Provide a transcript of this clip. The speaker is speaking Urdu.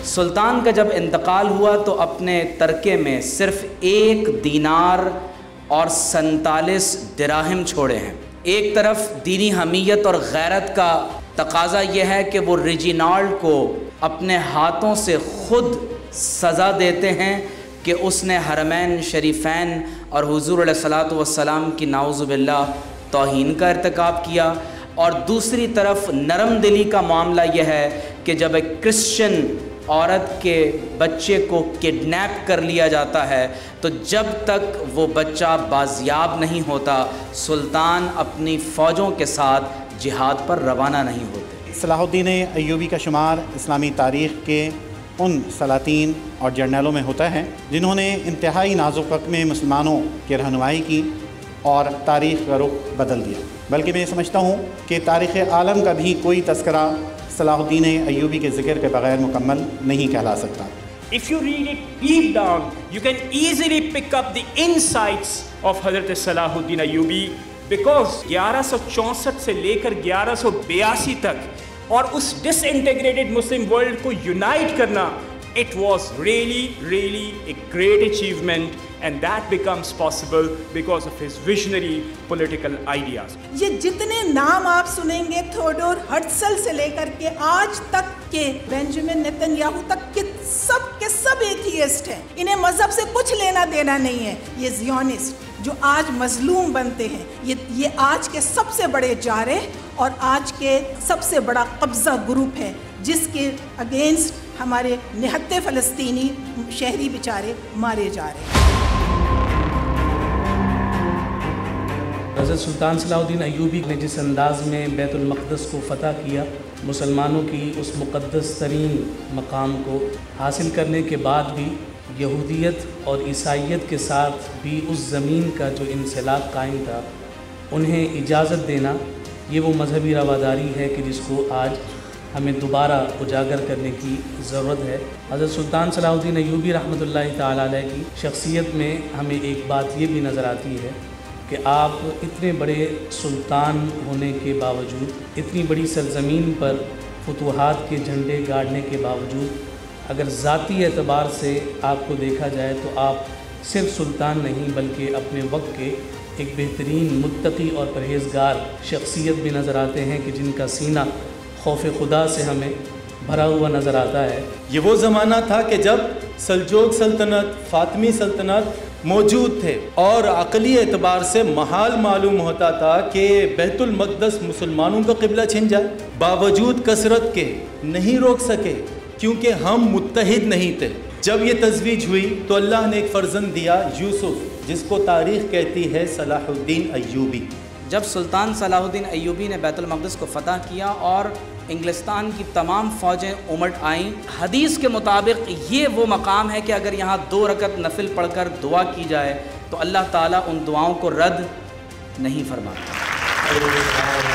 سلطان کا جب انتقال ہوا تو اپنے ترکے میں صرف 1 دینار اور 47 دراہم چھوڑے ہیں۔ ایک طرف دینی حمیت اور غیرت کا تقاضا یہ ہے کہ وہ ریجینالڈ کو اپنے ہاتھوں سے خود سزا دیتے ہیں کہ اس نے حرمین شریفین اور حضور علیہ الصلوۃ والسلام کی نعوذ باللہ توہین کا ارتکاب کیا، اور دوسری طرف نرم دلی کا معاملہ یہ ہے کہ جب ایک کرسچن عورت کے بچے کو کڈنیپ کر لیا جاتا ہے تو جب تک وہ بچہ بازیاب نہیں ہوتا سلطان اپنی فوجوں کے ساتھ جہاد پر روانہ نہیں ہوتے۔ صلاح الدین ایوبی کا شمار اسلامی تاریخ کے ان سلاطین اور جرنیلوں میں ہوتا ہے جنہوں نے انتہائی نازک وقت میں مسلمانوں کی رہنمائی کی اور تاریخ کا رخ بدل دیا، بلکہ میں سمجھتا ہوں کہ تاریخ عالم کا بھی کوئی تذکرہ صلاح الدین ایوبی کے ذکر کے بغیر مکمل نہیں کہلا سکتا۔ If you read it deep down, you can easily pick up the insights of Hazrat Salahuddin Ayyubi, because 1164 سے لے کر 1182 تک اور اس ڈس انٹیگریٹڈ مسلم ورلڈ کو یونائٹ کرنا، it was really a great achievement, and that becomes possible because of his visionary political ideas. یہ جتنے نام آپ سنیں گے تھیوڈور ہرٹزل سے لے کر کے آج تک کے بینجامن نیتن یاہو تک کے سب ایتھیسٹ ہیں، انہیں مذہب سے کچھ لینا دینا نہیں ہے۔ یہ زیونسٹ جو آج مظلوم بنتے ہیں، یہ آج کے سب سے بڑے جارح اور آج کے سب سے بڑا قبضہ گروپ ہے جس کے اگینسٹ ہمارے نہتے فلسطینی شہری بیچارے مارے جا رہے ہیں۔ حضرت سلطان صلاح الدین ایوبی نے جس انداز میں بیت المقدس کو فتح کیا، مسلمانوں کی اس مقدس ترین مقام کو حاصل کرنے کے بعد بھی یہودیت اور عیسائیت کے ساتھ بھی اس زمین کا جو انسلاک قائم تھا انہیں اجازت دینا، یہ وہ مذہبی رواداری ہے کہ جس کو آج ہمیں دوبارہ اجاگر کرنے کی ضرورت ہے۔ حضرت سلطان صلاح الدین ایوبی رحمۃ اللہ تعالیٰ علیہ کی شخصیت میں ہمیں ایک بات یہ بھی نظر آتی ہے کہ آپ اتنے بڑے سلطان ہونے کے باوجود، اتنی بڑی سرزمین پر فتوحات کے جھنڈے گاڑنے کے باوجود، اگر ذاتی اعتبار سے آپ کو دیکھا جائے تو آپ صرف سلطان نہیں بلکہ اپنے وقت کے ایک بہترین متقی اور پرہیزگار شخصیت بھی نظر آتے ہیں کہ جن کا سینہ خوف خدا سے ہمیں بھرا ہوا نظر آتا ہے۔ یہ وہ زمانہ تھا کہ جب سلجوق سلطنت، فاطمی سلطنت موجود تھے اور عقلی اعتبار سے محال معلوم ہوتا تھا کہ بیت المقدس مسلمانوں کا قبلہ چھن جائے، باوجود کثرت کے نہیں روک سکے کیونکہ ہم متحد نہیں تھے۔ جب یہ تزویج ہوئی تو اللہ نے ایک فرزند دیا، یوسف، جس کو تاریخ کہتی ہے صلاح الدین ایوبی۔ جب سلطان صلاح الدین ایوبی نے بیت المقدس کو فتح کیا اور انگلستان کی تمام فوجیں امٹ آئیں، حدیث کے مطابق یہ وہ مقام ہے کہ اگر یہاں 2 رکعت نفل پڑھ کر دعا کی جائے تو اللہ تعالیٰ ان دعاؤں کو رد نہیں فرماتا۔